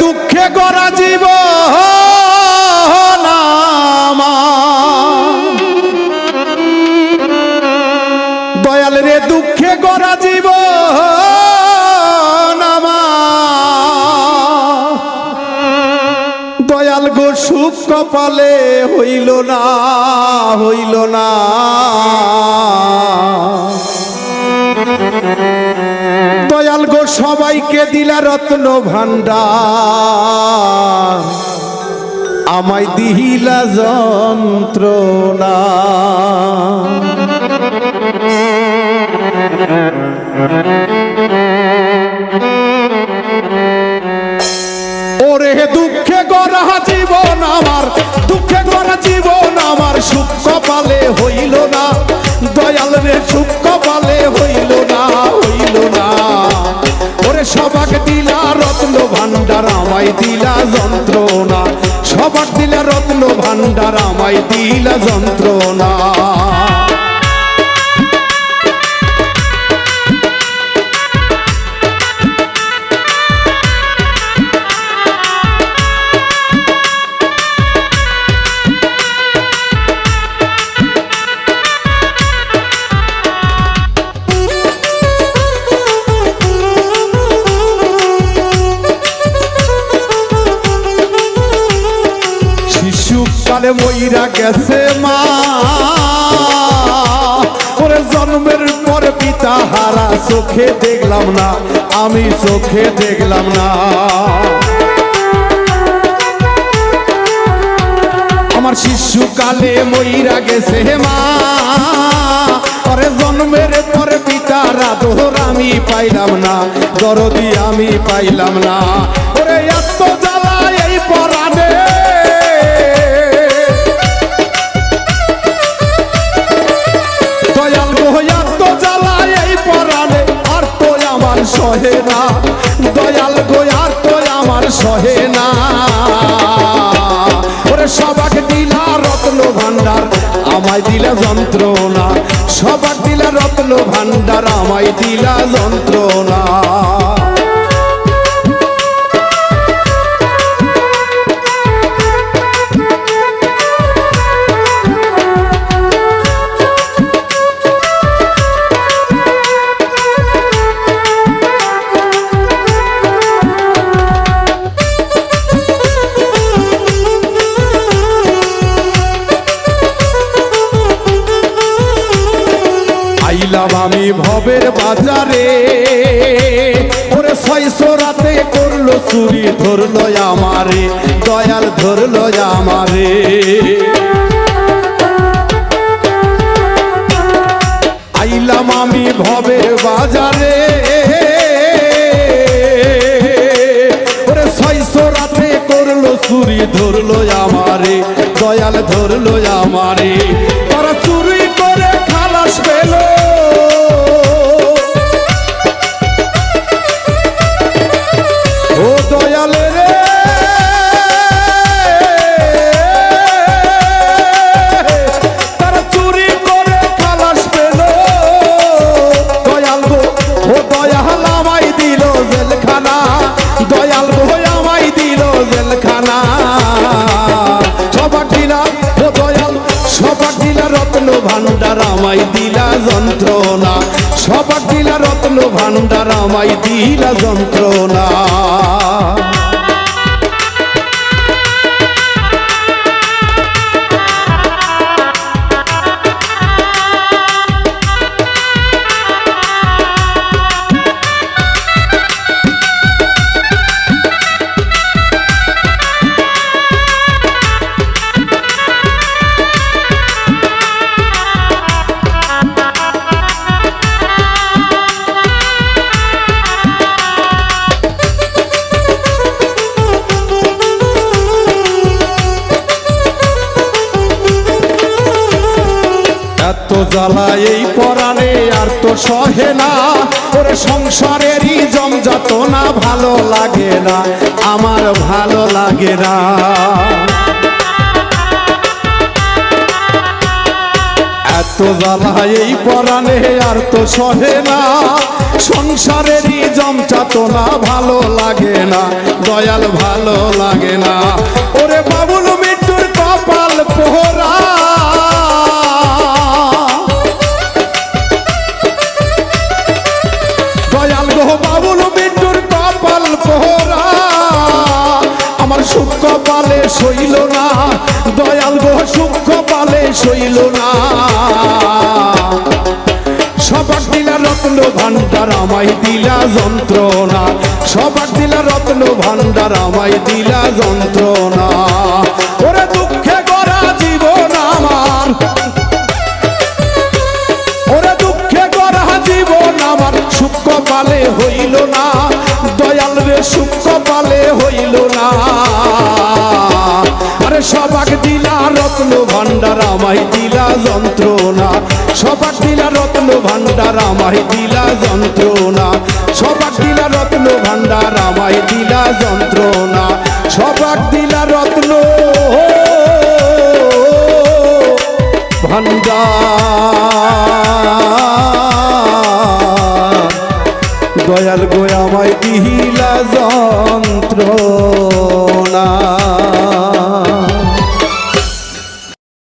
দুঃখে গড়া জীবন দয়াল রে দুঃখে গড়া জীবন দয়াল গো সুখ কপালে হইল না দয়াল গো সবাইকে দিলা রত্ন ভান্ডার আমায় দিলা যন্ত্রণা ওরে দুঃখে গড়া জীবন আমার দুঃখে গড়া জীবন আমার সুখ কপালে হইল না দয়াল রে সুখ কপালে হইল না ওরে সবাক দিলা রত্ন ভান্ডার আমায় দিলা যন্ত্রণা সবাক দিলা রত্ন ভান্ডার আমায় দিলা যন্ত্রণা কালে মইরা গেছে মা ওরে জন্মের পর পিতা হারা চোখে দেখলাম না আমি চোখে দেখলাম না আমার শিশুকালে মইরা গেছে মা ওরে জন্মের পর পিতার আদর আমি পাইলাম না দরদি আমি পাইলাম না ওরে এত জ্বালা এই পরাণে সহে না দয়াল গো আর তো আমার সহে না ওরে সবাক দিলা রত্ন ভান্ডার আমায় দিলা যন্ত্রণা সবাক দিলা রত্ন ভান্ডার আমায় দিলা যন্ত্রণা আমি ভবের বাজারে ওরে 600 রাতে করলো চুরি ধরলো আমারে দয়াল ধরলো আমারে আইলাম আমি ভবের বাজারে ওরে 600 রাতে করলো চুরি ধরলো আমারে দয়াল ধরলো আমারে তারা চুরি করে খালাস পেল ভান্ডার আমায় দিলা যন্ত্রণা সবাক দিলা রত্ন ভান্ডার আমায় দিলা যন্ত্রণা এত জ্বালা এই পরাণে আর তো সহে না ওরে সংসারেরই জমযাতনা ভালো লাগে না আমার ভালো লাগে না এত এত জ্বালা এই পরাণে আর তো সহে না, সংসারেরই জমচাতনা ভালো লাগে না, দয়াল ভালো লাগে না। ওরে বাবুল মৃত্যুর কপাল পোহরা, দয়াল গো বাবুল মৃত্যুর কপাল পোহরা, আমার সুখ কপালে সইল না, দয়াল গো সুখ কপালে সইল না। সবাক দিলা রত্ন ভান্ডার আমায় দিলা যন্ত্রণা, সবাক দিলা রত্ন ভান্ডার আমায় দিলা যন্ত্রণা। ওরে দুঃখে গড়া জীবন আমার, ওরে দুঃখে গড়া জীবন আমার, সুখ কপালে হইল না, দয়াল রে সুখ কপালে হইল না। আরে সবাক দিলা রত্ন ভান্ডার আমায় দিলা যন্ত্রণা, সবাক দিলা রত্ন ভান্ডার আমায় দিলা যন্ত্রণা, সবাক দিলা রত্ন ভান্ডার আমায় দিলা যন্ত্রণা, সবাক দিলা রত্ন ভান্ডার, দয়াল গো আমায় দিলা যন্ত্রণা।